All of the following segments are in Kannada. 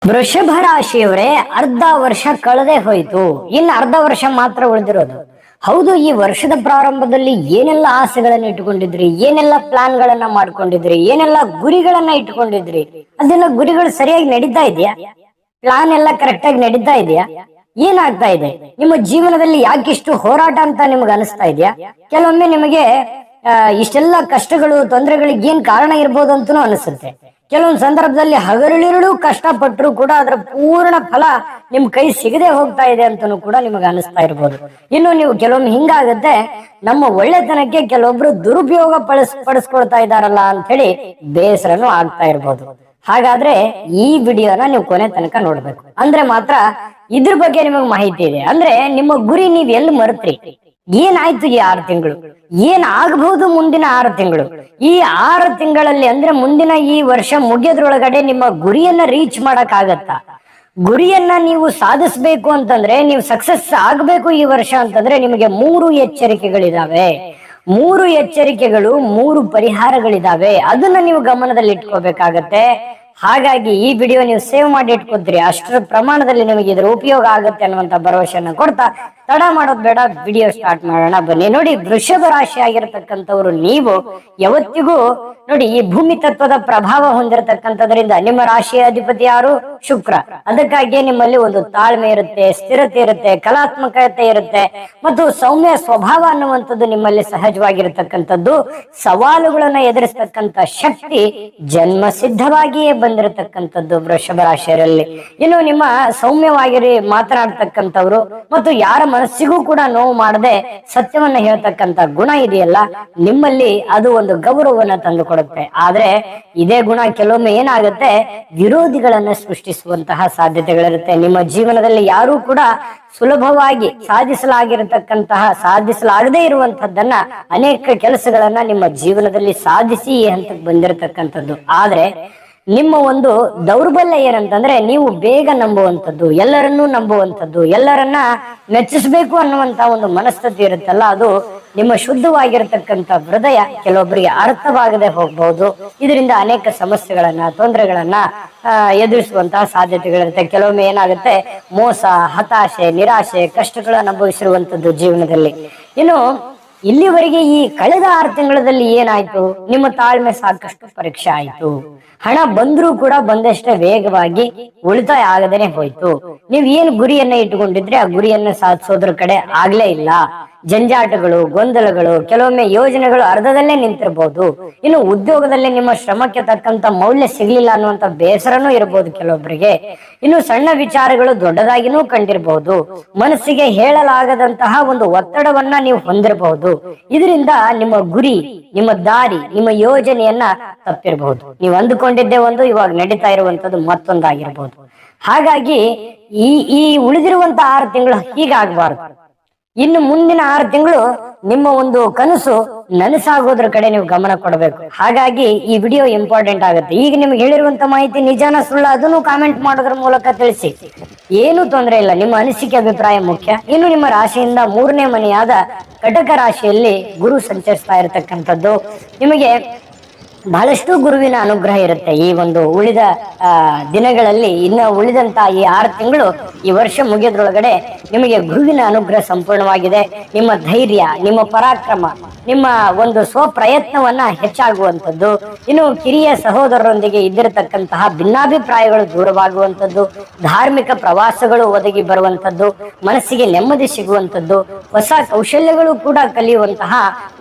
ವೃಷಭ ರಾಶಿಯವರೇ, ಅರ್ಧ ವರ್ಷ ಕಳೆದೇ ಹೋಯ್ತು. ಇನ್ನು ಅರ್ಧ ವರ್ಷ ಮಾತ್ರ ಉಳಿದಿರೋದು. ಹೌದು, ಈ ವರ್ಷದ ಪ್ರಾರಂಭದಲ್ಲಿ ಏನೆಲ್ಲ ಆಸೆಗಳನ್ನ ಇಟ್ಟುಕೊಂಡಿದ್ರಿ, ಏನೆಲ್ಲ ಪ್ಲಾನ್ ಗಳನ್ನ ಮಾಡ್ಕೊಂಡಿದ್ರಿ, ಏನೆಲ್ಲ ಗುರಿಗಳನ್ನ ಇಟ್ಕೊಂಡಿದ್ರಿ, ಅದೆಲ್ಲ ಗುರಿಗಳು ಸರಿಯಾಗಿ ನಡೀತಾ ಇದೆಯಾ? ಪ್ಲಾನ್ ಎಲ್ಲ ಕರೆಕ್ಟ್ ಆಗಿ ನಡೀತಾ ಇದೆಯಾ? ಏನಾಗ್ತಾ ಇದೆ ನಿಮ್ಮ ಜೀವನದಲ್ಲಿ? ಯಾಕಿಷ್ಟು ಹೋರಾಟ ಅಂತ ನಿಮ್ಗೆ ಅನಿಸ್ತಾ ಇದೆಯಾ? ಕೆಲವೊಮ್ಮೆ ನಿಮಗೆ ಇಷ್ಟೆಲ್ಲ ಕಷ್ಟಗಳು, ತೊಂದರೆಗಳಿಗೆ ಏನ್ ಕಾರಣ ಇರ್ಬೋದು ಅಂತನೂ ಅನಿಸುತ್ತೆ. ಕೆಲವೊಂದು ಸಂದರ್ಭದಲ್ಲಿ ಹಗಲಿರುಳು ಕಷ್ಟಪಟ್ಟರು ಕೂಡ ಅದರ ಪೂರ್ಣ ಫಲ ನಿಮ್ ಕೈ ಸಿಗದೆ ಹೋಗ್ತಾ ಇದೆ ಅಂತನೂ ಕೂಡ ನಿಮಗೆ ಅನಿಸ್ತಾ ಇರ್ಬೋದು. ಇನ್ನು ನೀವು ಕೆಲವೊಮ್ಮೆ ಹಿಂಗಾಗತ್ತೆ, ನಮ್ಮ ಒಳ್ಳೆತನಕ್ಕೆ ಕೆಲವೊಬ್ರು ದುರುಪಯೋಗ ಪಡಿಸ್ಕೊಳ್ತಾ ಇದಾರಲ್ಲ ಅಂತ ಹೇಳಿ ಬೇಸರನು ಆಗ್ತಾ ಇರ್ಬೋದು. ಹಾಗಾದ್ರೆ ಈ ವಿಡಿಯೋನ ನೀವು ಕೊನೆ ತನಕ ನೋಡ್ಬೇಕು, ಅಂದ್ರೆ ಮಾತ್ರ ಇದ್ರ ಬಗ್ಗೆ ನಿಮಗೆ ಮಾಹಿತಿ ಇದೆ. ಅಂದ್ರೆ ನಿಮ್ಮ ಗುರಿ ನೀವ್ ಎಲ್ಲಿ ಮರೆತ್ರಿ, ಏನಾಯ್ತು ಈ 6 ತಿಂಗಳು, ಏನ್ ಆಗಬಹುದು ಮುಂದಿನ 6 ತಿಂಗಳು, ಈ 6 ತಿಂಗಳಲ್ಲಿ ಅಂದ್ರೆ ಮುಂದಿನ ಈ ವರ್ಷ ಮುಗಿಯೋದ್ರೊಳಗಡೆ ನಿಮ್ಮ ಗುರಿಯನ್ನ ರೀಚ್ ಮಾಡಕ್ ಆಗತ್ತಾ? ಗುರಿಯನ್ನ ನೀವು ಸಾಧಿಸ್ಬೇಕು ಅಂತಂದ್ರೆ, ನೀವು ಸಕ್ಸಸ್ ಆಗ್ಬೇಕು ಈ ವರ್ಷ ಅಂತಂದ್ರೆ, ನಿಮಗೆ 3 ಎಚ್ಚರಿಕೆಗಳಿದಾವೆ. 3 ಎಚ್ಚರಿಕೆಗಳು, 3 ಪರಿಹಾರಗಳಿದಾವೆ. ಅದನ್ನ ನೀವು ಗಮನದಲ್ಲಿ ಇಟ್ಕೋಬೇಕಾಗತ್ತೆ. ಹಾಗಾಗಿ ಈ ವಿಡಿಯೋ ನೀವು ಸೇವ್ ಮಾಡಿ ಇಟ್ಕೊತೀರಿ, ಅಷ್ಟರ ಪ್ರಮಾಣದಲ್ಲಿ ನಿಮಗೆ ಇದರ ಉಪಯೋಗ ಆಗುತ್ತೆ ಅನ್ನುವಂತ ಭರವಸೆಯನ್ನ ಕೊಡ್ತಾ ತಡ ಮಾಡೋದ್ ಬೇಡ, ವಿಡಿಯೋ ಸ್ಟಾರ್ಟ್ ಮಾಡೋಣ ಬನ್ನಿ. ನೋಡಿ, ವೃಷಭ ರಾಶಿ ಆಗಿರತಕ್ಕಂಥವ್ರು ನೀವು ಯಾವತ್ತಿಗೂ ನೋಡಿ, ಈ ಭೂಮಿ ತತ್ವದ ಪ್ರಭಾವ ಹೊಂದಿರತಕ್ಕಂಥದ್ರಿಂದ ನಿಮ್ಮ ರಾಶಿಯ ಅಧಿಪತಿ ಯಾರು? ಶುಕ್ರ. ಅದಕ್ಕಾಗಿಯೇ ನಿಮ್ಮಲ್ಲಿ ಒಂದು ತಾಳ್ಮೆ ಇರುತ್ತೆ, ಸ್ಥಿರತೆ ಇರುತ್ತೆ, ಕಲಾತ್ಮಕತೆ ಇರುತ್ತೆ, ಮತ್ತು ಸೌಮ್ಯ ಸ್ವಭಾವ ಅನ್ನುವಂಥದ್ದು ನಿಮ್ಮಲ್ಲಿ ಸಹಜವಾಗಿರತಕ್ಕಂಥದ್ದು. ಸವಾಲುಗಳನ್ನ ಎದುರಿಸತಕ್ಕಂಥ ಶಕ್ತಿ ಜನ್ಮ ಸಿದ್ಧವಾಗಿಯೇ ಬಂದಿರತಕ್ಕಂಥದ್ದು ವೃಷಭ ರಾಶಿಯರಲ್ಲಿ. ಇನ್ನು ನಿಮ್ಮ ಸೌಮ್ಯವಾಗಿ ಮಾತನಾಡ್ತಕ್ಕಂಥವ್ರು ಮತ್ತು ಯಾರ ಮನಸ್ಸಿಗೂ ಕೂಡ ನೋವು ಮಾಡದೆ ಸತ್ಯವನ್ನ ಹೇಳ್ತಕ್ಕಂಥ ಗುಣ ಇದೆಯಲ್ಲ ನಿಮ್ಮಲ್ಲಿ, ಅದು ಒಂದು ಗೌರವವನ್ನ ತಂದು ಕೊಡುತ್ತೆ. ಆದ್ರೆ ಇದೇ ಗುಣ ಕೆಲವೊಮ್ಮೆ ಏನಾಗುತ್ತೆ, ವಿರೋಧಿಗಳನ್ನ ಸೃಷ್ಟಿಸುವಂತಹ ಸಾಧ್ಯತೆಗಳಿರುತ್ತೆ. ನಿಮ್ಮ ಜೀವನದಲ್ಲಿ ಯಾರೂ ಕೂಡ ಸುಲಭವಾಗಿ ಸಾಧಿಸಲಾಗದೇ ಇರುವಂತಹದ್ದನ್ನ, ಅನೇಕ ಕೆಲಸಗಳನ್ನ ನಿಮ್ಮ ಜೀವನದಲ್ಲಿ ಸಾಧಿಸಿ ಈ ಹಂತಕ್ಕೆ ಬಂದಿರತಕ್ಕಂಥದ್ದು. ಆದ್ರೆ ನಿಮ್ಮ ಒಂದು ದೌರ್ಬಲ್ಯ ಏನಂತಂದ್ರೆ, ನೀವು ಬೇಗ ನಂಬುವಂಥದ್ದು, ಎಲ್ಲರನ್ನೂ ನಂಬುವಂಥದ್ದು, ಎಲ್ಲರನ್ನ ಮೆಚ್ಚಿಸ್ಬೇಕು ಅನ್ನುವಂತ ಒಂದು ಮನಸ್ಥಿತಿ ಇರುತ್ತಲ್ಲ, ಅದು ನಿಮ್ಮ ಶುದ್ಧವಾಗಿರತಕ್ಕಂಥ ಹೃದಯ ಕೆಲವೊಬ್ಬರಿಗೆ ಅರ್ಥವಾಗದೆ ಹೋಗ್ಬಹುದು. ಇದರಿಂದ ಅನೇಕ ಸಮಸ್ಯೆಗಳನ್ನ, ತೊಂದರೆಗಳನ್ನ ಎದುರಿಸುವಂತಹ ಸಾಧ್ಯತೆಗಳಿರುತ್ತೆ. ಕೆಲವೊಮ್ಮೆ ಏನಾಗುತ್ತೆ, ಮೋಸ, ಹತಾಶೆ, ನಿರಾಶೆ, ಕಷ್ಟಗಳನ್ನು ಅನುಭವಿಸಿರುವಂತದ್ದು ಜೀವನದಲ್ಲಿ. ಇನ್ನು ಇಲ್ಲಿವರೆಗೆ ಈ ಕಳೆದ 6 ತಿಂಗಳಲ್ಲಿ ಏನಾಯ್ತು, ನಿಮ್ಮ ತಾಳ್ಮೆ ಸಾಕಷ್ಟು ಪರೀಕ್ಷೆ ಆಯ್ತು. ಹಣ ಬಂದ್ರೂ ಕೂಡ ಬಂದಷ್ಟೇ ವೇಗವಾಗಿ ಉಳಿತಾಯ ಆಗದೇನೆ ಹೋಯ್ತು. ನೀವ್ ಏನ್ ಗುರಿಯನ್ನ ಇಟ್ಟುಕೊಂಡಿದ್ರೆ ಆ ಗುರಿಯನ್ನ ಸಾಧಿಸೋದ್ರ ಕಡೆ ಆಗ್ಲೇ ಇಲ್ಲ. ಜಂಜಾಟಗಳು, ಗೊಂದಲಗಳು, ಕೆಲವೊಮ್ಮೆ ಯೋಜನೆಗಳು ಅರ್ಧದಲ್ಲೇ ನಿಂತಿರ್ಬೋದು. ಇನ್ನು ಉದ್ಯೋಗದಲ್ಲಿ ನಿಮ್ಮ ಶ್ರಮಕ್ಕೆ ತಕ್ಕಂತ ಮೌಲ್ಯ ಸಿಗ್ಲಿಲ್ಲ ಅನ್ನುವಂತ ಬೇಸರನೂ ಇರಬಹುದು ಕೆಲವೊಬ್ಬರಿಗೆ. ಇನ್ನು ಸಣ್ಣ ವಿಚಾರಗಳು ದೊಡ್ಡದಾಗಿನೂ ಕಂಡಿರಬಹುದು. ಮನಸ್ಸಿಗೆ ಹೇಳಲಾಗದಂತಹ ಒಂದು ಒತ್ತಡವನ್ನ ನೀವು ಹೊಂದಿರಬಹುದು. ಇದರಿಂದ ನಿಮ್ಮ ಗುರಿ, ನಿಮ್ಮ ದಾರಿ, ನಿಮ್ಮ ಯೋಜನೆಯನ್ನ ತಪ್ಪಿರಬಹುದು. ನೀವು ಅಂದುಕೊಂಡಿದ್ದೇ ಒಂದು, ಇವಾಗ ನಡೀತಾ ಇರುವಂತದ್ದು ಮತ್ತೊಂದಾಗಿರ್ಬೋದು. ಹಾಗಾಗಿ ಈ ಉಳಿದಿರುವಂತ 6 ತಿಂಗಳು ಹೀಗಾಗಬಾರ್ದು. ಇನ್ನು ಮುಂದಿನ 6 ತಿಂಗಳು ನಿಮ್ಮ ಒಂದು ಕನಸು ನನಸಾಗೋದ್ರ ಕಡೆ ನೀವು ಗಮನ ಕೊಡಬೇಕು. ಹಾಗಾಗಿ ಈ ವಿಡಿಯೋ ಇಂಪಾರ್ಟೆಂಟ್ ಆಗುತ್ತೆ. ಈಗ ನಿಮ್ಗೆ ಹೇಳಿರುವಂತ ಮಾಹಿತಿ ನಿಜಾನ ಸುಳ್ಳ, ಅದನ್ನು ಕಾಮೆಂಟ್ ಮಾಡೋದ್ರ ಮೂಲಕ ತಿಳಿಸಿ. ಏನು ತೊಂದರೆ ಇಲ್ಲ, ನಿಮ್ಮ ಅನಿಸಿಕೆ, ಅಭಿಪ್ರಾಯ ಮುಖ್ಯ. ಇನ್ನು ನಿಮ್ಮ ರಾಶಿಯಿಂದ 3ನೇ ಮನೆಯಾದ ಕಟಕ ರಾಶಿಯಲ್ಲಿ ಗುರು ಸಂಚರಿಸ್ತಾ ಇರತಕ್ಕಂಥದ್ದು. ನಿಮಗೆ ಬಹಳಷ್ಟು ಗುರುವಿನ ಅನುಗ್ರಹ ಇರುತ್ತೆ ಈ ಒಂದು ಉಳಿದ ದಿನಗಳಲ್ಲಿ. ಇನ್ನು ಉಳಿದಂತ ಈ 6 ತಿಂಗಳು, ಈ ವರ್ಷ ಮುಗಿಯೋದ್ರೊಳಗಡೆ ನಿಮಗೆ ಗುರುವಿನ ಅನುಗ್ರಹ ಸಂಪೂರ್ಣವಾಗಿದೆ. ನಿಮ್ಮ ಧೈರ್ಯ, ನಿಮ್ಮ ಪರಾಕ್ರಮ, ನಿಮ್ಮ ಒಂದು ಸ್ವಪ್ರಯತ್ನವನ್ನ ಹೆಚ್ಚಾಗುವಂಥದ್ದು. ಇನ್ನು ಕಿರಿಯ ಸಹೋದರರೊಂದಿಗೆ ಇದ್ದಿರತಕ್ಕಂತಹ ಭಿನ್ನಾಭಿಪ್ರಾಯಗಳು ದೂರವಾಗುವಂಥದ್ದು, ಧಾರ್ಮಿಕ ಪ್ರವಾಸಗಳು ಒದಗಿ ಬರುವಂಥದ್ದು, ಮನಸ್ಸಿಗೆ ನೆಮ್ಮದಿ ಸಿಗುವಂಥದ್ದು, ಹೊಸ ಕೌಶಲ್ಯಗಳು ಕೂಡ ಕಲಿಯುವಂತಹ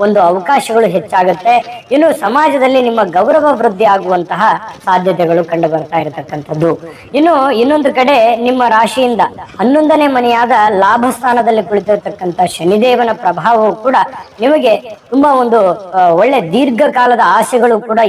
ಒಂದು ಅವಕಾಶಗಳು ಹೆಚ್ಚಾಗುತ್ತೆ. ಇನ್ನು ಸಮಾಜದಲ್ಲಿ ನಿಮ್ಮ ಗೌರವ ವೃದ್ಧಿ ಆಗುವಂತಹ ಸಾಧ್ಯತೆಗಳು ಕಂಡು ಬರ್ತಾ ಇರತಕ್ಕಂಥದ್ದು. ಇನ್ನು ಇನ್ನೊಂದು ಕಡೆ ನಿಮ್ಮ ರಾಶಿಯಿಂದ 11ನೇ ಮನೆಯಾದ ಲಾಭ ಸ್ಥಾನದಲ್ಲಿ ಕುಳಿತಿರತಕ್ಕಂಥ ಶನಿದೇವನ ಪ್ರಭಾವವು ಕೂಡ ನಿಮಗೆ ತುಂಬಾ ಒಂದು ಒಳ್ಳೆ ದೀರ್ಘಕಾಲದ ಆಸೆಗಳು ಕೂಡ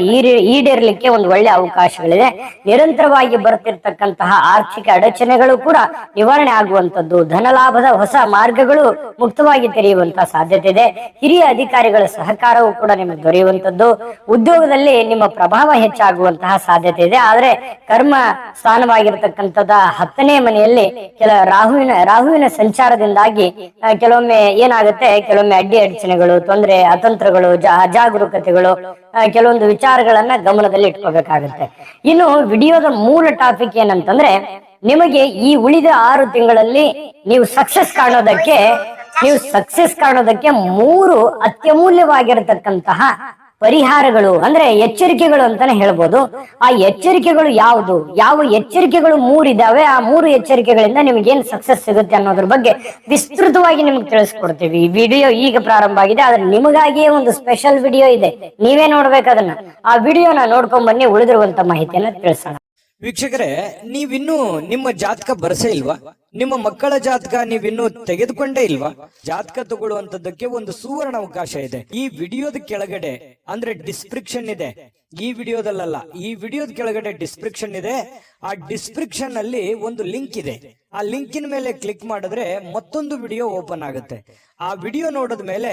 ಈಡೇರಲಿಕ್ಕೆ ಒಂದು ಒಳ್ಳೆ ಅವಕಾಶಗಳಿದೆ. ನಿರಂತರವಾಗಿ ಬರ್ತಿರ್ತಕ್ಕಂತಹ ಆರ್ಥಿಕ ಅಡಚಣೆಗಳು ಕೂಡ ನಿವಾರಣೆ ಆಗುವಂತದ್ದು, ಧನಲಾಭದ ಹೊಸ ಮಾರ್ಗಗಳು ಮುಕ್ತವಾಗಿ ತೆರೆಯುವಂತಹ ಸಾಧ್ಯತೆ ಇದೆ. ಹಿರಿಯ ಅಧಿಕಾರಿಗಳ ಸಹಕಾರವು ಕೂಡ ನಿಮಗೆ ದೊರೆಯುವಂತದ್ದು. ಉದ್ಯೋಗದಲ್ಲಿ ಜೀವನದಲ್ಲಿ ನಿಮ್ಮ ಪ್ರಭಾವ ಹೆಚ್ಚಾಗುವಂತಹ ಸಾಧ್ಯತೆ ಇದೆ. ಆದ್ರೆ ಕರ್ಮ ಸ್ಥಾನವಾಗಿರ್ತಕ್ಕಂಥದ 10ನೇ ಮನೆಯಲ್ಲಿ ರಾಹುವಿನ ಸಂಚಾರದಿಂದಾಗಿ ಕೆಲವೊಮ್ಮೆ ಏನಾಗುತ್ತೆ, ಕೆಲವೊಮ್ಮೆ ಅಡ್ಡಿ ಅಡಚಣೆಗಳು, ತೊಂದರೆ, ಅತಂತ್ರಗಳು, ಅಜಾಗರೂಕತೆಗಳು, ಕೆಲವೊಂದು ವಿಚಾರಗಳನ್ನ ಗಮನದಲ್ಲಿ ಇಟ್ಕೋಬೇಕಾಗುತ್ತೆ. ಇನ್ನು ವಿಡಿಯೋದ ಮೂಲ ಟಾಪಿಕ್ ಏನಂತಂದ್ರೆ, ನಿಮಗೆ ಈ ಉಳಿದ 6 ತಿಂಗಳಲ್ಲಿ ನೀವು ಸಕ್ಸಸ್ ಕಾಣೋದಕ್ಕೆ 3 ಅತ್ಯಮೂಲ್ಯವಾಗಿರತಕ್ಕಂತಹ ಪರಿಹಾರಗಳು ಅಂದ್ರೆ ಎಚ್ಚರಿಕೆಗಳು ಅಂತಾನೆ ಹೇಳ್ಬೋದು. ಆ ಎಚ್ಚರಿಕೆಗಳು ಯಾವ ಎಚ್ಚರಿಕೆಗಳು 3 ಇದಾವೆ, ಆ 3 ಎಚ್ಚರಿಕೆಗಳಿಂದ ನಿಮ್ಗೆ ಏನ್ ಸಕ್ಸಸ್ ಸಿಗುತ್ತೆ ಅನ್ನೋದ್ರ ಬಗ್ಗೆ ವಿಸ್ತೃತವಾಗಿ ನಿಮ್ಗೆ ತಿಳಿಸ್ಕೊಡ್ತೀವಿ. ಈ ವಿಡಿಯೋ ಈಗ ಪ್ರಾರಂಭ ಆಗಿದೆ, ಆದ್ರೆ ನಿಮಗಾಗಿಯೇ ಒಂದು ಸ್ಪೆಷಲ್ ವಿಡಿಯೋ ಇದೆ, ನೀವೇ ನೋಡ್ಬೇಕು ಅದನ್ನ. ಆ ವಿಡಿಯೋನ ನೋಡ್ಕೊಂಡ್ ಬನ್ನಿ, ಉಳಿದಿರುವಂತ ಮಾಹಿತಿಯನ್ನ ತಿಳಿಸೋಣ. ವೀಕ್ಷಕರೇ, ನೀವಿನ್ನೂ ನಿಮ್ಮ ಜಾತಕ ಬರಸೇ ಇಲ್ವಾ? ನಿಮ್ಮ ಮಕ್ಕಳ ಜಾತಕ ನೀವಿನ್ನೂ ತೆಗೆದುಕೊಂಡೇ ಇಲ್ವಾ? ಜಾತಕ ತಗೊಳ್ಳುವಂತದ್ದಕ್ಕೆ ಒಂದು ಸುವರ್ಣ ಅವಕಾಶ ಇದೆ. ಈ ವಿಡಿಯೋದ ಕೆಳಗಡೆ ಅಂದ್ರೆ ಡಿಸ್ಕ್ರಿಪ್ಷನ್ ಇದೆ, ಈ ವಿಡಿಯೋದಲ್ಲ, ಈ ವಿಡಿಯೋದ ಕೆಳಗಡೆ ಡಿಸ್ಕ್ರಿಪ್ಷನ್ ಇದೆ. ಆ ಡಿಸ್ಕ್ರಿಪ್ಷನ್ ಅಲ್ಲಿ ಒಂದು ಲಿಂಕ್ ಇದೆ. ಆ ಲಿಂಕಿನ ಮೇಲೆ ಕ್ಲಿಕ್ ಮಾಡಿದ್ರೆ ಮತ್ತೊಂದು ವಿಡಿಯೋ ಓಪನ್ ಆಗುತ್ತೆ. ಆ ವಿಡಿಯೋ ನೋಡಿದ ಮೇಲೆ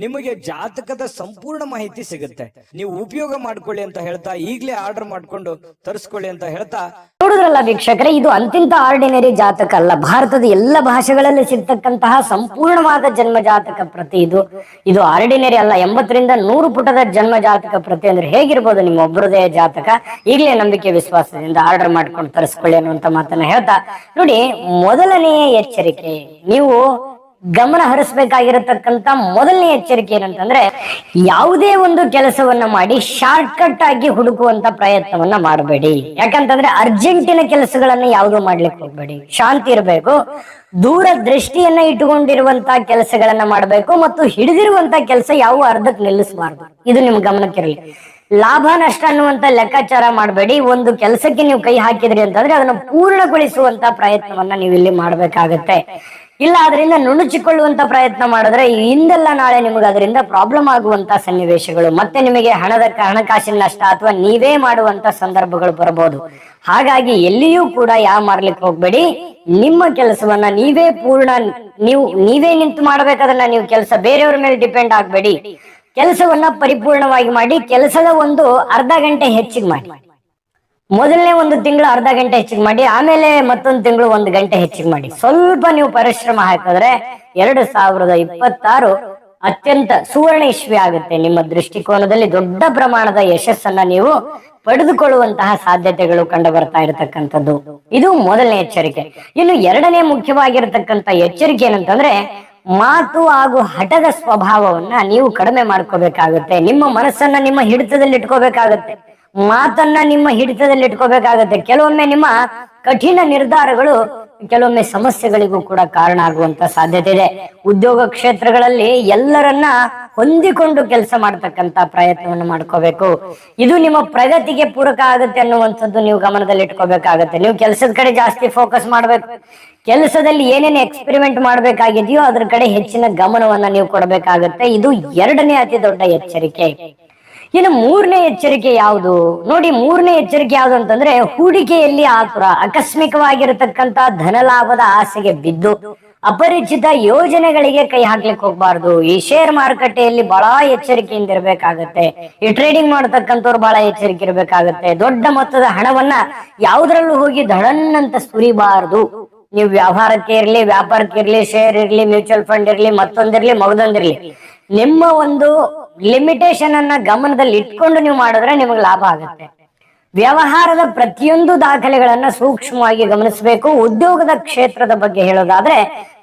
ನಿಮಗೆ ಜಾತಕದ ಸಂಪೂರ್ಣ ಮಾಹಿತಿ ಸಿಗುತ್ತೆ. ನೀವು ಉಪಯೋಗ ಮಾಡ್ಕೊಳ್ಳಿ ಅಂತ ಹೇಳ್ತಾ, ಈಗಲೇ ಆರ್ಡರ್ ಮಾಡ್ಕೊಂಡು ತರಿಸ್ಕೊಳ್ಳಿ ಅಂತ ಹೇಳ್ತಾ. ನೋಡಿದ್ರಲ್ಲ ವೀಕ್ಷಕರೇ, ಇದು ಅಂತಿಂತ ಆರ್ಡಿನರಿ ಜಾತಕ ಅಲ್ಲ, ಭಾರತದ ಎಲ್ಲ ಭಾಷೆಗಳಲ್ಲಿ ಸಿಗ್ತಕ್ಕಂತಹ ಸಂಪೂರ್ಣವಾದ ಜನ್ಮ ಜಾತಕ ಪ್ರತಿ. ಇದು ಆರ್ಡಿನರಿ ಅಲ್ಲ, 80ರಿಂದ 100 ಪುಟದ ಜನ್ಮ ಜಾತಕ ಪ್ರತಿ. ಅಂದ್ರೆ ಹೇಗಿರ್ಬೋದು ನಿಮ್ಮ ಒಬ್ಬರದೇ ಜಾತಕ? ಈಗಲೇ ನಂಬಿಕೆ ವಿಶ್ವಾಸದಿಂದ ಆರ್ಡರ್ ಮಾಡ್ಕೊಂಡು ತರಿಸ್ಕೊಳ್ಳಿ ಅನ್ನುವಂತ ಮಾತನ್ನ ಹೇಳ್ತಾ, ನೋಡಿ, ಮೊದಲನೆಯ ಎಚ್ಚರಿಕೆ, ನೀವು ಗಮನ ಹರಿಸಬೇಕಾಗಿರತಕ್ಕಂತ ಮೊದಲನೇ ಎಚ್ಚರಿಕೆ ಏನಂತಂದ್ರೆ, ಯಾವುದೇ ಒಂದು ಕೆಲಸವನ್ನ ಮಾಡಿ ಶಾರ್ಟ್ ಕಟ್ ಆಗಿ ಹುಡುಕುವಂತ ಪ್ರಯತ್ನವನ್ನ ಮಾಡಬೇಡಿ. ಯಾಕಂತಂದ್ರೆ ಅರ್ಜೆಂಟಿನ ಕೆಲಸಗಳನ್ನ ಯಾವುದು ಮಾಡ್ಲಿಕ್ಕೆ ಹೋಗ್ಬೇಡಿ, ಶಾಂತಿ ಇರಬೇಕು, ದೂರ ದೃಷ್ಟಿಯನ್ನ ಇಟ್ಟುಕೊಂಡಿರುವಂತ ಕೆಲಸಗಳನ್ನ ಮಾಡಬೇಕು, ಮತ್ತು ಹಿಡಿದಿರುವಂತ ಕೆಲಸ ಯಾವ ಅರ್ಧಕ್ಕೆ ನಿಲ್ಲಿಸಬಾರ್ದು. ಇದು ನಿಮ್ ಗಮನಕ್ಕಿರಲಿ. ಲಾಭ ನಷ್ಟ ಅನ್ನುವಂತ ಲೆಕ್ಕಾಚಾರ ಮಾಡಬೇಡಿ. ಒಂದು ಕೆಲಸಕ್ಕೆ ನೀವು ಕೈ ಹಾಕಿದ್ರಿ ಅಂತಂದ್ರೆ ಅದನ್ನು ಪೂರ್ಣಗೊಳಿಸುವಂತ ಪ್ರಯತ್ನವನ್ನ ನೀವು ಇಲ್ಲಿ ಮಾಡ್ಬೇಕಾಗತ್ತೆ. ಇಲ್ಲ ಅದರಿಂದ ನುಣುಚಿಕೊಳ್ಳುವಂತ ಪ್ರಯತ್ನ ಮಾಡಿದ್ರೆ ಹಿಂದೆಲ್ಲ ನಾಳೆ ನಿಮಗೆ ಅದರಿಂದ ಪ್ರಾಬ್ಲಮ್ ಆಗುವಂತ ಸನ್ನಿವೇಶಗಳು, ಮತ್ತೆ ನಿಮಗೆ ಹಣಕಾಸಿನ ನಷ್ಟ ಅಥವಾ ನೀವೇ ಮಾಡುವಂತ ಸಂದರ್ಭಗಳು ಬರಬಹುದು. ಹಾಗಾಗಿ ಎಲ್ಲಿಯೂ ಕೂಡ ಮಾರ್ಲಿಕ್ಕೆ ಹೋಗ್ಬೇಡಿ. ನಿಮ್ಮ ಕೆಲಸವನ್ನ ನೀವೇ ನಿಂತು ಮಾಡ್ಬೇಕಾದನ್ನ ನೀವು ಕೆಲಸ ಬೇರೆಯವ್ರ ಮೇಲೆ ಡಿಪೆಂಡ್ ಆಗ್ಬೇಡಿ. ಕೆಲಸವನ್ನ ಪರಿಪೂರ್ಣವಾಗಿ ಮಾಡಿ. ಕೆಲಸದ ಒಂದು ಅರ್ಧ ಗಂಟೆ ಹೆಚ್ಚಿಗೆ ಮಾಡಿ. ಮೊದಲನೇ ಒಂದು ತಿಂಗಳು ಅರ್ಧ ಗಂಟೆ ಹೆಚ್ಚಿಗೆ ಮಾಡಿ, ಆಮೇಲೆ ಮತ್ತೊಂದು ತಿಂಗಳು 1 ಗಂಟೆ ಹೆಚ್ಚಿಗೆ ಮಾಡಿ. ಸ್ವಲ್ಪ ನೀವು ಪರಿಶ್ರಮ ಹಾಕಿದ್ರೆ 2026 ಅತ್ಯಂತ ಸುವರ್ಣ ಇಸ್ವಿ ಆಗುತ್ತೆ. ನಿಮ್ಮ ದೃಷ್ಟಿಕೋನದಲ್ಲಿ ದೊಡ್ಡ ಪ್ರಮಾಣದ ಯಶಸ್ಸನ್ನ ನೀವು ಪಡೆದುಕೊಳ್ಳುವಂತಹ ಸಾಧ್ಯತೆಗಳು ಕಂಡು ಬರ್ತಾ ಇರತಕ್ಕಂಥದ್ದು. ಇದು ಮೊದಲನೇ ಎಚ್ಚರಿಕೆ. ಇನ್ನು ಎರಡನೇ ಮುಖ್ಯವಾಗಿರತಕ್ಕಂತ ಎಚ್ಚರಿಕೆ ಏನಂತಂದ್ರೆ, ಮಾತು ಹಾಗೂ ಹಠದ ಸ್ವಭಾವವನ್ನ ನೀವು ಕಡಿಮೆ ಮಾಡ್ಕೋಬೇಕಾಗುತ್ತೆ. ನಿಮ್ಮ ಮನಸ್ಸನ್ನ ನಿಮ್ಮ ಹಿಡಿತದಲ್ಲಿ ಇಟ್ಕೋಬೇಕಾಗತ್ತೆ, ಮಾತನ್ನ ನಿಮ್ಮ ಹಿಡಿತದಲ್ಲಿ ಇಟ್ಕೋಬೇಕಾಗತ್ತೆ. ಕೆಲವೊಮ್ಮೆ ನಿಮ್ಮ ಕಠಿಣ ನಿರ್ಧಾರಗಳು ಕೆಲವೊಮ್ಮೆ ಸಮಸ್ಯೆಗಳಿಗೂ ಕೂಡ ಕಾರಣ ಆಗುವಂತ ಸಾಧ್ಯತೆ ಇದೆ. ಉದ್ಯೋಗ ಕ್ಷೇತ್ರಗಳಲ್ಲಿ ಎಲ್ಲರನ್ನ ಹೊಂದಿಕೊಂಡು ಕೆಲಸ ಮಾಡ್ತಕ್ಕಂತ ಪ್ರಯತ್ನವನ್ನು ಮಾಡ್ಕೋಬೇಕು. ಇದು ನಿಮ್ಮ ಪ್ರಗತಿಗೆ ಪೂರಕ ಆಗುತ್ತೆ ಅನ್ನುವಂಥದ್ದು ನೀವು ಗಮನದಲ್ಲಿ ಇಟ್ಕೋಬೇಕಾಗತ್ತೆ. ನೀವು ಕೆಲಸದ ಕಡೆ ಜಾಸ್ತಿ ಫೋಕಸ್ ಮಾಡ್ಬೇಕು. ಕೆಲಸದಲ್ಲಿ ಏನೇನು ಎಕ್ಸ್ಪೆರಿಮೆಂಟ್ ಮಾಡ್ಬೇಕಾಗಿದೆಯೋ ಅದ್ರ ಕಡೆ ಹೆಚ್ಚಿನ ಗಮನವನ್ನ ನೀವು ಕೊಡಬೇಕಾಗತ್ತೆ. ಇದು ಎರಡನೇ ಅತಿ ದೊಡ್ಡ ಎಚ್ಚರಿಕೆ. ಇನ್ನು ಮೂರನೇ ಎಚ್ಚರಿಕೆ ಯಾವುದು ನೋಡಿ? ಮೂರನೇ ಎಚ್ಚರಿಕೆ ಯಾವುದು ಅಂತಂದ್ರೆ, ಹೂಡಿಕೆಯಲ್ಲಿ ಆತುರ, ಆಕಸ್ಮಿಕವಾಗಿರತಕ್ಕಂತ ಧನಲಾಭದ ಆಸೆಗೆ ಬಿದ್ದು ಅಪರಿಚಿತ ಯೋಜನೆಗಳಿಗೆ ಕೈ ಹಾಕ್ಲಿಕ್ಕೆ ಹೋಗ್ಬಾರ್ದು. ಈ ಶೇರ್ ಮಾರುಕಟ್ಟೆಯಲ್ಲಿ ಬಹಳ ಎಚ್ಚರಿಕೆಯಿಂದ ಇರಬೇಕಾಗತ್ತೆ. ಈ ಟ್ರೇಡಿಂಗ್ ಮಾಡತಕ್ಕಂಥವ್ರು ಬಹಳ ಎಚ್ಚರಿಕೆ ಇರಬೇಕಾಗತ್ತೆ. ದೊಡ್ಡ ಮೊತ್ತದ ಹಣವನ್ನ ಯಾವುದ್ರಲ್ಲೂ ಹೋಗಿ ಧಡನ್ನಂತ ಸುರಿಬಾರದು. ನೀವು ವ್ಯವಹಾರಕ್ಕೆ ಇರ್ಲಿ, ವ್ಯಾಪಾರಕ್ಕೆ ಇರ್ಲಿ, ಶೇರ್ ಇರ್ಲಿ, ಮ್ಯೂಚುವಲ್ ಫಂಡ್ ಇರ್ಲಿ, ಮತ್ತೊಂದಿರ್ಲಿ, ಮಗದೊಂದಿರ್ಲಿ, ನಿಮ್ಮ ಒಂದು ಲಿಮಿಟೇಷನ್ ಅನ್ನ ಗಮನದಲ್ಲಿ ಇಟ್ಕೊಂಡು ನೀವು ಮಾಡಿದ್ರೆ ನಿಮಗೆ ಲಾಭ ಆಗುತ್ತೆ. ವ್ಯವಹಾರದ ಪ್ರತಿಯೊಂದು ದಾಖಲೆಗಳನ್ನ ಸೂಕ್ಷ್ಮವಾಗಿ ಗಮನಿಸಬೇಕು. ಉದ್ಯೋಗದ ಕ್ಷೇತ್ರದ ಬಗ್ಗೆ ಹೇಳೋದಾದ್ರೆ,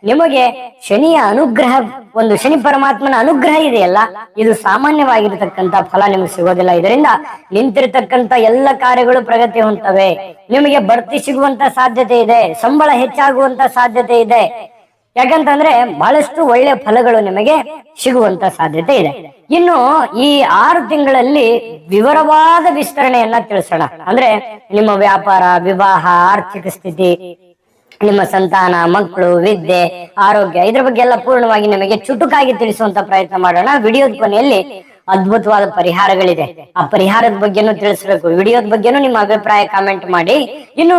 ನಿಮಗೆ ಶನಿಯ ಅನುಗ್ರಹ, ಒಂದು ಶನಿ ಪರಮಾತ್ಮನ ಅನುಗ್ರಹ ಇದೆಯಲ್ಲ, ಇದು ಸಾಮಾನ್ಯವಾಗಿರತಕ್ಕಂತ ಫಲ ನಿಮಗೆ ಸಿಗೋದಿಲ್ಲ. ಇದರಿಂದ ನಿಂತಿರತಕ್ಕಂತ ಎಲ್ಲ ಕಾರ್ಯಗಳು ಪ್ರಗತಿ ಹೊಂದವೆ. ನಿಮಗೆ ಬಡ್ತಿ ಸಿಗುವಂತ ಸಾಧ್ಯತೆ ಇದೆ, ಸಂಬಳ ಹೆಚ್ಚಾಗುವಂತ ಸಾಧ್ಯತೆ ಇದೆ. ಯಾಕಂತಂದ್ರೆ ಬಹಳಷ್ಟು ಒಳ್ಳೆ ಫಲಗಳು ನಿಮಗೆ ಸಿಗುವಂತ ಸಾಧ್ಯತೆ ಇದೆ. ಇನ್ನು ಈ 6 ತಿಂಗಳಲ್ಲಿ ವಿವರವಾದ ವಿಸ್ತರಣೆಯನ್ನ ತಿಳಿಸೋಣ. ಅಂದ್ರೆ ನಿಮ್ಮ ವ್ಯಾಪಾರ, ವಿವಾಹ, ಆರ್ಥಿಕ ಸ್ಥಿತಿ, ನಿಮ್ಮ ಸಂತಾನ, ಮಕ್ಕಳು, ವಿದ್ಯೆ, ಆರೋಗ್ಯ, ಇದ್ರ ಬಗ್ಗೆ ಎಲ್ಲ ಪೂರ್ಣವಾಗಿ ನಿಮಗೆ ಚುಟುಕಾಗಿ ತಿಳಿಸುವಂತ ಪ್ರಯತ್ನ ಮಾಡೋಣ. ವಿಡಿಯೋದ ಕೊನೆಯಲ್ಲಿ ಅದ್ಭುತವಾದ ಪರಿಹಾರಗಳಿದೆ. ಆ ಪರಿಹಾರದ ಬಗ್ಗೆನೂ ತಿಳಿಸ್ಬೇಕು, ವಿಡಿಯೋದ ಬಗ್ಗೆನೂ ನಿಮ್ಮ ಅಭಿಪ್ರಾಯ ಕಾಮೆಂಟ್ ಮಾಡಿ. ಇನ್ನು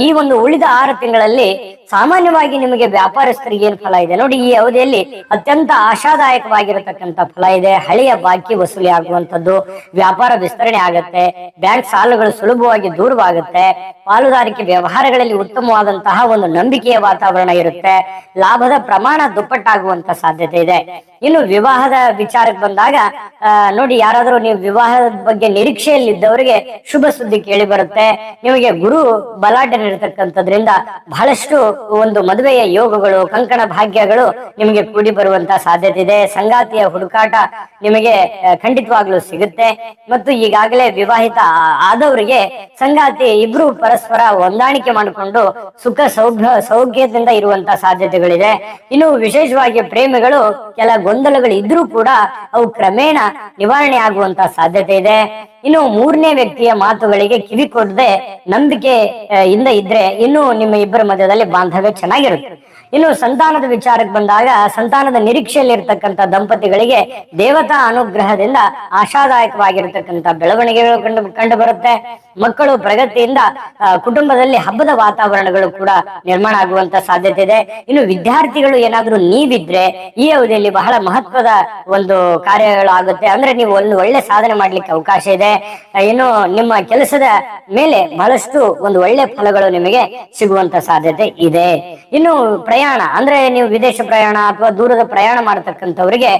ಈ ಒಂದು ಉಳಿದ 6 ತಿಂಗಳಲ್ಲಿ ಸಾಮಾನ್ಯವಾಗಿ ನಿಮಗೆ ವ್ಯಾಪಾರಸ್ಥರಿಗೆ ಏನ್ ಫಲ ಇದೆ ನೋಡಿ. ಈ ಅವಧಿಯಲ್ಲಿ ಅತ್ಯಂತ ಆಶಾದಾಯಕವಾಗಿರತಕ್ಕಂತ ಫಲ ಇದೆ. ಹಳೆಯ ಬಾಕಿ ವಸೂಲಿ ಆಗುವಂತದ್ದು, ವ್ಯಾಪಾರ ವಿಸ್ತರಣೆ ಆಗತ್ತೆ, ಬ್ಯಾಂಕ್ ಸಾಲಗಳು ಸುಲಭವಾಗಿ ದೂರವಾಗುತ್ತೆ, ಪಾಲುದಾರಿಕೆ ವ್ಯವಹಾರಗಳಲ್ಲಿ ಉತ್ತಮವಾದಂತಹ ಒಂದು ನಂಬಿಕೆಯ ವಾತಾವರಣ ಇರುತ್ತೆ, ಲಾಭದ ಪ್ರಮಾಣ ದುಪ್ಪಟ್ಟಾಗುವಂತ ಸಾಧ್ಯತೆ ಇದೆ. ಇನ್ನು ವಿವಾಹದ ವಿಚಾರಕ್ಕೆ ಬಂದಾಗ ನೋಡಿ, ಯಾರಾದ್ರೂ ನೀವು ವಿವಾಹದ ಬಗ್ಗೆ ನಿರೀಕ್ಷೆಯಲ್ಲಿದ್ದವರಿಗೆ ಶುಭ ಸುದ್ದಿ ಕೇಳಿ ಬರುತ್ತೆ. ನಿಮಗೆ ಗುರು ಬಲಾಢ್ಯ ಇರತಕ್ಕಂಥದ್ರಿಂದ ಬಹಳಷ್ಟು ಒಂದು ಮದುವೆಯ ಯೋಗಗಳು, ಕಂಕಣ ಭಾಗ್ಯಗಳು ನಿಮಗೆ ಕೂಡಿ ಬರುವಂತ ಸಾಧ್ಯತೆ ಇದೆ. ಸಂಗಾತಿಯ ಹುಡುಕಾಟ ನಿಮಗೆ ಖಂಡಿತವಾಗ್ಲೂ ಸಿಗುತ್ತೆ. ಮತ್ತು ಈಗಾಗಲೇ ವಿವಾಹಿತ ಆದವರಿಗೆ ಸಂಗಾತಿ ಇಬ್ರು ಪರಸ್ಪರ ಹೊಂದಾಣಿಕೆ ಮಾಡಿಕೊಂಡು ಸುಖ ಸೌಖ್ಯದಿಂದ ಇರುವಂತ ಸಾಧ್ಯತೆಗಳಿದೆ. ಇನ್ನು ವಿಶೇಷವಾಗಿ ಪ್ರೇಮಿಗಳು ಕೆಲ ಗೊಂದಲಗಳು ಇದ್ರೂ ಕೂಡ ಅವು ಕ್ರಮೇಣ ನಿವಾರಣೆ ಆಗುವಂತ ಸಾಧ್ಯತೆ ಇದೆ. ಇನ್ನು 3ನೇ ವ್ಯಕ್ತಿಯ ಮಾತುಗಳಿಗೆ ಕಿವಿ ಕೊಡದೆ ನಂಬಿಕೆ ಇಂದ ಇದ್ರೆ ಇನ್ನು ನಿಮ್ಮ ಇಬ್ಬರ ಮಧ್ಯದಲ್ಲಿ ಬಾಂಧವ್ಯ ಚೆನ್ನಾಗಿರುತ್ತೆ. ಇನ್ನು ಸಂತಾನದ ವಿಚಾರಕ್ಕೆ ಬಂದಾಗ ಸಂತಾನದ ನಿರೀಕ್ಷೆಯಲ್ಲಿ ಇರ್ತಕ್ಕಂಥ ದಂಪತಿಗಳಿಗೆ ದೇವತಾ ಅನುಗ್ರಹದಿಂದ ಆಶಾದಾಯಕವಾಗಿರ್ತಕ್ಕಂಥ ಬೆಳವಣಿಗೆಗಳು ಕಂಡು ಬರುತ್ತೆ. ಮಕ್ಕಳು ಪ್ರಗತಿಯಿಂದ ಕುಟುಂಬದಲ್ಲಿ ಹಬ್ಬದ ವಾತಾವರಣಗಳು ಕೂಡ ನಿರ್ಮಾಣ ಆಗುವಂತ ಸಾಧ್ಯತೆ ಇದೆ. ಇನ್ನು ವಿದ್ಯಾರ್ಥಿಗಳು ಏನಾದ್ರೂ ನೀವಿದ್ರೆ ಈ ಅವಧಿಯಲ್ಲಿ ಬಹಳ ಮಹತ್ವದ ಒಂದು ಕಾರ್ಯಗಳು ಆಗುತ್ತೆ. ಅಂದ್ರೆ ನೀವು ಒಂದು ಒಳ್ಳೆ ಸಾಧನೆ ಮಾಡ್ಲಿಕ್ಕೆ ಅವಕಾಶ ಇದೆ. ಇನ್ನು ನಿಮ್ಮ ಕೆಲಸದ ಮೇಲೆ ಬಹಳಷ್ಟು ಒಂದು ಒಳ್ಳೆ ಫಲಗಳು ನಿಮಗೆ ಸಿಗುವಂತ ಸಾಧ್ಯತೆ ಇದೆ. ಇನ್ನು ಪ್ರಯಾಣ ಅಂದ್ರೆ ನೀವು ವಿದೇಶ ಪ್ರಯಾಣ ಅಥವಾ ದೂರದ ಪ್ರಯಾಣ ಮಾಡತಕ್ಕಂಥವರಿಗೆ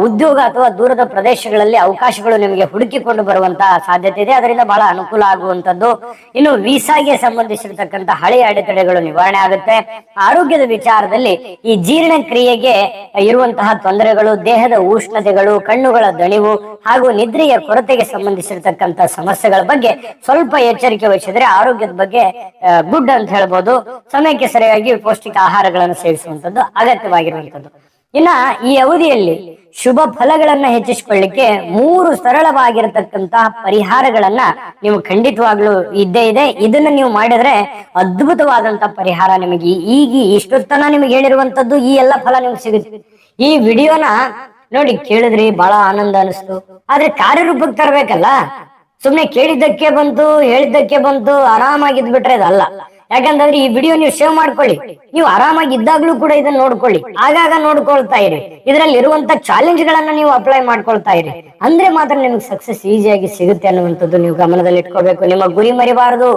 ಉದ್ಯೋಗ ಅಥವಾ ದೂರದ ಪ್ರದೇಶಗಳಲ್ಲಿ ಅವಕಾಶಗಳು ನಿಮಗೆ ಹುಡುಕಿಕೊಂಡು ಬರುವಂತಹ ಸಾಧ್ಯತೆ ಇದೆ. ಅದರಿಂದ ಬಹಳ ಅನುಕೂಲ ಆಗುವಂತದ್ದು. ಇನ್ನು ವೀಸಾಗೆ ಸಂಬಂಧಿಸಿರ್ತಕ್ಕಂಥ ಹಳೆಯ ಅಡೆತಡೆಗಳು ನಿವಾರಣೆ ಆಗುತ್ತೆ. ಆರೋಗ್ಯದ ವಿಚಾರದಲ್ಲಿ ಈ ಜೀರ್ಣಕ್ರಿಯೆಗೆ ಇರುವಂತಹ ತೊಂದರೆಗಳು, ದೇಹದ ಉಷ್ಣತೆಗಳು, ಕಣ್ಣುಗಳ ದಣಿವು ಹಾಗೂ ನಿದ್ರೆಯ ಕೊರತೆಗೆ ಸಂಬಂಧಿಸಿರ್ತಕ್ಕಂಥ ಸಮಸ್ಯೆಗಳ ಬಗ್ಗೆ ಸ್ವಲ್ಪ ಎಚ್ಚರಿಕೆ ವಹಿಸಿದ್ರೆ ಆರೋಗ್ಯದ ಬಗ್ಗೆ ಗುಡ್ ಅಂತ ಹೇಳ್ಬೋದು. ಸಮಯಕ್ಕೆ ಸರಿಯಾಗಿ ಪೌಷ್ಟಿಕ ಆಹಾರಗಳನ್ನು ಸೇವಿಸುವಂತದ್ದು ಅಗತ್ಯವಾಗಿರುವಂತದ್ದು. ಇನ್ನ ಈ ಅವಧಿಯಲ್ಲಿ ಶುಭ ಫಲಗಳನ್ನ ಹೆಚ್ಚಿಸಿಕೊಳ್ಳಿಕ್ಕೆ 3 ಸರಳವಾಗಿರತಕ್ಕಂತಹ ಪರಿಹಾರಗಳನ್ನ ನೀವು ಖಂಡಿತವಾಗ್ಲೂ ಇದ್ದೇ ಇದೆ. ಇದನ್ನ ನೀವು ಮಾಡಿದ್ರೆ ಅದ್ಭುತವಾದಂತ ಪರಿಹಾರ ನಿಮಗೆ ಈಗ ಇಷ್ಟೊತ್ತನ ನಿಮಗೆ ಹೇಳಿರುವಂತದ್ದು ಈ ಎಲ್ಲ ಫಲ ನಿಮ್ಗೆ ಸಿಗುತ್ತೆ. ಈ ವಿಡಿಯೋನ ನೋಡಿ ಕೇಳಿದ್ರಿ, ಬಹಳ ಆನಂದ ಅನಿಸ್ತು. ಆದ್ರೆ ಕಾರ್ಯರೂಪಕ್ಕೆ ತರಬೇಕಲ್ಲ. ಸುಮ್ನೆ ಕೇಳಿದ್ದಕ್ಕೆ ಬಂತು, ಹೇಳಿದ್ದಕ್ಕೆ ಬಂತು, ಆರಾಮಾಗಿದ್ಬಿಟ್ರೆ ಅದಲ್ಲ. ಯಾಕಂತಂದ್ರೆ ಈ ವಿಡಿಯೋ ನೀವು ಸೇವ್ ಮಾಡ್ಕೊಳ್ಳಿ, ನೀವು ಆರಾಮಾಗಿ ಇದ್ದಾಗ್ಲೂ ಕೂಡ ಇದನ್ನ ನೋಡ್ಕೊಳ್ಳಿ, ಆಗಾಗ ನೋಡ್ಕೊಳ್ತಾ ಇರಿ. ಇದರಲ್ಲಿ ಇರುವಂತ ಚಾಲೆಂಜ್ ಗಳನ್ನ ನೀವು ಅಪ್ಲೈ ಮಾಡ್ಕೊಳ್ತಾ ಇರಿ. ಅಂದ್ರೆ ಮಾತ್ರ ನಿಮ್ಗೆ ಸಕ್ಸಸ್ ಈಸಿಯಾಗಿ ಸಿಗುತ್ತೆ ಅನ್ನುವಂಥದ್ದು ನೀವು ಗಮನದಲ್ಲಿ ಇಟ್ಕೋಬೇಕು. ನಿಮ್ಮ ಗುರಿ ಮರಿಬಾರದು.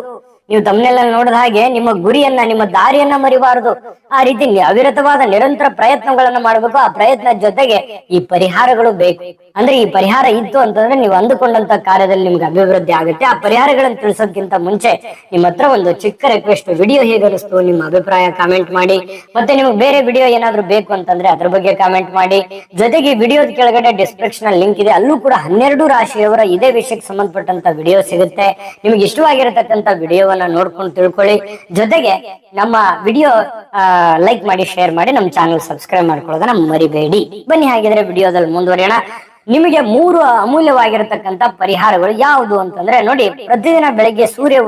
ನೀವು ತಮ್ಮನೆಲ್ಲ ನೋಡಿದ ಹಾಗೆ ನಿಮ್ಮ ಗುರಿಯನ್ನ, ನಿಮ್ಮ ದಾರಿಯನ್ನ ಮರಿಬಾರದು. ಆ ರೀತಿ ಅವಿರತವಾದ ನಿರಂತರ ಪ್ರಯತ್ನಗಳನ್ನ ಮಾಡಬೇಕು. ಆ ಪ್ರಯತ್ನ ಜೊತೆಗೆ ಈ ಪರಿಹಾರಗಳು ಬೇಕು. ಅಂದ್ರೆ ಈ ಪರಿಹಾರ ಇತ್ತು ಅಂತಂದ್ರೆ ನೀವು ಅಂದುಕೊಂಡಂತ ಕಾರ್ಯದಲ್ಲಿ ನಿಮ್ಗೆ ಅಭಿವೃದ್ಧಿ ಆಗುತ್ತೆ. ಆ ಪರಿಹಾರಗಳನ್ನು ತಿಳಿಸೋದಕ್ಕಿಂತ ಮುಂಚೆ ನಿಮ್ಮ ಹತ್ರ ಒಂದು ಚಿಕ್ಕ ರಿಕ್ವೆಸ್ಟ್, ವಿಡಿಯೋ ಹೇಗೆ ಅನಿಸ್ತು ನಿಮ್ಮ ಅಭಿಪ್ರಾಯ ಕಾಮೆಂಟ್ ಮಾಡಿ. ಮತ್ತೆ ನಿಮ್ಗೆ ಬೇರೆ ವಿಡಿಯೋ ಏನಾದ್ರು ಬೇಕು ಅಂತಂದ್ರೆ ಅದ್ರ ಬಗ್ಗೆ ಕಾಮೆಂಟ್ ಮಾಡಿ. ಜೊತೆಗೆ ವಿಡಿಯೋದ ಕೆಳಗಡೆ ಡಿಸ್ಕ್ರಿಪ್ಷನ್ ಲಿಂಕ್ ಇದೆ, ಅಲ್ಲೂ ಕೂಡ 12 ರಾಶಿಯವರ ಇದೇ ವಿಷಯಕ್ಕೆ ಸಂಬಂಧಪಟ್ಟಂತ ವಿಡಿಯೋ ಸಿಗುತ್ತೆ. ನಿಮ್ಗೆ ಇಷ್ಟವಾಗಿರತಕ್ಕಂತ ವಿಡಿಯೋವನ್ನ ನೋಡ್ಕೊಂಡು ತಿಳ್ಕೊಳ್ಳಿ. ಜೊತೆಗೆ ನಮ್ಮ ವಿಡಿಯೋ ಲೈಕ್ ಮಾಡಿ, ಶೇರ್ ಮಾಡಿ, ನಮ್ಮ ಚಾನಲ್ ಸಬ್ಸ್ಕ್ರೈಬ್ ಮಾಡ್ಕೊಳ್ಳೋದನ್ನ ಮರಿಬೇಡಿ. ಬನ್ನಿ ಹಾಗಿದ್ರೆ ವಿಡಿಯೋದಲ್ಲಿ ಮುಂದುವರಿಯೋಣ. ನಿಮಗೆ 3 ಅಮೂಲ್ಯವಾಗಿರತಕ್ಕಂತ ಪರಿಹಾರಗಳು ಯಾವುದು ಅಂತಂದ್ರೆ ನೋಡಿ, ಪ್ರತಿದಿನ ಬೆಳಗ್ಗೆ ಸೂರ್ಯ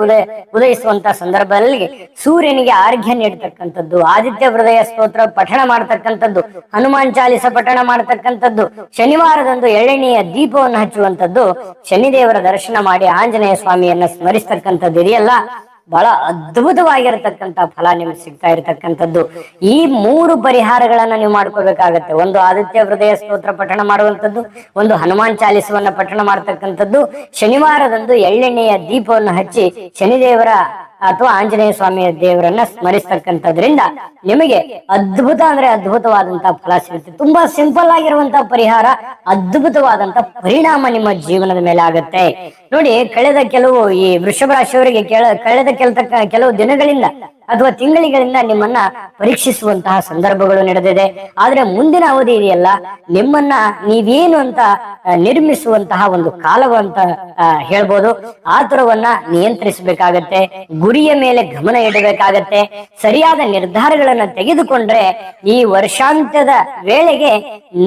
ಉದಯಿಸುವಂತ ಸಂದರ್ಭದಲ್ಲಿ ಸೂರ್ಯನಿಗೆ ಅರ್ಘ್ಯ ನೀಡತಕ್ಕಂಥದ್ದು, ಆದಿತ್ಯ ಹೃದಯ ಸ್ತೋತ್ರ ಪಠಣ ಮಾಡತಕ್ಕಂಥದ್ದು, ಹನುಮಾನ್ ಚಾಲಿಸ ಪಠಣ ಮಾಡತಕ್ಕಂಥದ್ದು, ಶನಿವಾರದಂದು ಎಳ್ಳೆಣ್ಣೆಯ ದೀಪವನ್ನು ಹಚ್ಚುವಂಥದ್ದು, ಶನಿದೇವರ ದರ್ಶನ ಮಾಡಿ ಆಂಜನೇಯ ಸ್ವಾಮಿಯನ್ನ ಸ್ಮರಿಸ್ತಕ್ಕಂಥದ್ದು ಇದೆಯಲ್ಲ, ಬಹಳ ಅದ್ಭುತವಾಗಿರತಕ್ಕಂತ ಫಲ ನಿಮ್ಗೆ ಸಿಗ್ತಾ ಇರತಕ್ಕಂಥದ್ದು. ಈ 3 ಪರಿಹಾರಗಳನ್ನ ನೀವು ಮಾಡ್ಕೋಬೇಕಾಗತ್ತೆ. ಒಂದು ಆದಿತ್ಯ ಹೃದಯ ಸ್ತೋತ್ರ ಪಠಣ ಮಾಡುವಂಥದ್ದು, ಒಂದು ಹನುಮಾನ್ ಚಾಲಿಸವನ್ನ ಪಠಣ ಮಾಡ್ತಕ್ಕಂಥದ್ದು, ಶನಿವಾರದಂದು ಎಳ್ಳೆಣ್ಣೆಯ ದೀಪವನ್ನು ಹಚ್ಚಿ ಶನಿದೇವರ ಅಥವಾ ಆಂಜನೇಯ ಸ್ವಾಮಿಯ ದೇವರನ್ನ ಸ್ಮರಿಸ್ತಕ್ಕಂಥದ್ರಿಂದ ನಿಮಗೆ ಅದ್ಭುತ ಅಂದ್ರೆ ಅದ್ಭುತವಾದಂತಹ ಫಲ ಸಿಗುತ್ತೆ. ತುಂಬಾ ಸಿಂಪಲ್ ಆಗಿರುವಂತಹ ಪರಿಹಾರ, ಅದ್ಭುತವಾದಂತ ಪರಿಣಾಮ ನಿಮ್ಮ ಜೀವನದ ಮೇಲೆ ಆಗತ್ತೆ. ನೋಡಿ, ಕಳೆದ ಕೆಲವು ಈ ವೃಷಭ ರಾಶಿಯವರಿಗೆ ಕಳೆದ ಕೆಲವು ದಿನಗಳಿಂದ ಅಥವಾ ತಿಂಗಳಿಗಳಿಂದ ನಿಮ್ಮನ್ನ ಪರೀಕ್ಷಿಸುವಂತಹ ಸಂದರ್ಭಗಳು ನಡೆದಿದೆ. ಆದ್ರೆ ಮುಂದಿನ ಅವಧಿ ಇದೆಯಲ್ಲ, ನಿಮ್ಮನ್ನ ನೀವೇನು ಅಂತ ನಿರ್ಮಿಸುವಂತಹ ಒಂದು ಕಾಲವಂತ ಹೇಳ್ಬೋದು. ಆತುರವನ್ನ ನಿಯಂತ್ರಿಸಬೇಕಾಗತ್ತೆ, ಗುರಿಯ ಮೇಲೆ ಗಮನ ಇಡಬೇಕಾಗತ್ತೆ. ಸರಿಯಾದ ನಿರ್ಧಾರಗಳನ್ನ ತೆಗೆದುಕೊಂಡ್ರೆ ಈ ವರ್ಷಾಂತ್ಯದ ವೇಳೆಗೆ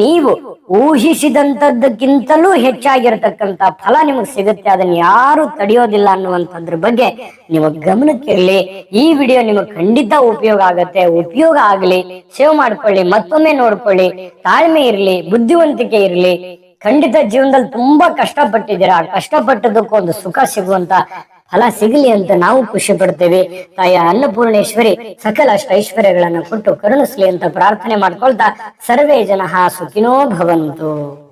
ನೀವು ಊಹಿಸಿದಂತದ್ದಕ್ಕಿಂತಲೂ ಹೆಚ್ಚಾಗಿರತಕ್ಕಂತ ಫಲ ನಿಮಗೆ ಸಿಗುತ್ತೆ. ಅದನ್ನ ಯಾರು ತಡೆಯೋದಿಲ್ಲ ಅನ್ನುವಂಥದ್ರ ಬಗ್ಗೆ ನಿಮ್ಮ ಗಮನಕ್ಕಿರಲಿ. ಈ ವಿಡಿಯೋ ನಿಮಗೆ ಖಂಡಿತ ಉಪಯೋಗ ಆಗತ್ತೆ. ಉಪಯೋಗ ಆಗಲಿ, ಸೇವ್ ಮಾಡ್ಕೊಳ್ಳಿ, ಮತ್ತೊಮ್ಮೆ ನೋಡ್ಕೊಳ್ಳಿ. ತಾಳ್ಮೆ ಇರ್ಲಿ, ಬುದ್ಧಿವಂತಿಕೆ ಇರ್ಲಿ, ಖಂಡಿತ ಜೀವನದಲ್ಲಿ ತುಂಬಾ ಕಷ್ಟಪಟ್ಟಿದ್ದೀರಾ, ಆ ಕಷ್ಟಪಟ್ಟದಕ್ಕೂ ಒಂದು ಸುಖ ಸಿಗುವಂತ ಫಲ ಸಿಗಲಿ ಅಂತ ನಾವು ಖುಷಿ ಪಡ್ತೇವೆ. ತಾಯಿ ಅನ್ನಪೂರ್ಣೇಶ್ವರಿ ಸಕಲ ಐಶ್ವರ್ಯಗಳನ್ನು ಕೊಟ್ಟು ಕರುಣಿಸ್ಲಿ ಅಂತ ಪ್ರಾರ್ಥನೆ ಮಾಡ್ಕೊಳ್ತಾ ಸರ್ವೇ ಜನಃ ಸುಖಿನೋ ಭವಂತು.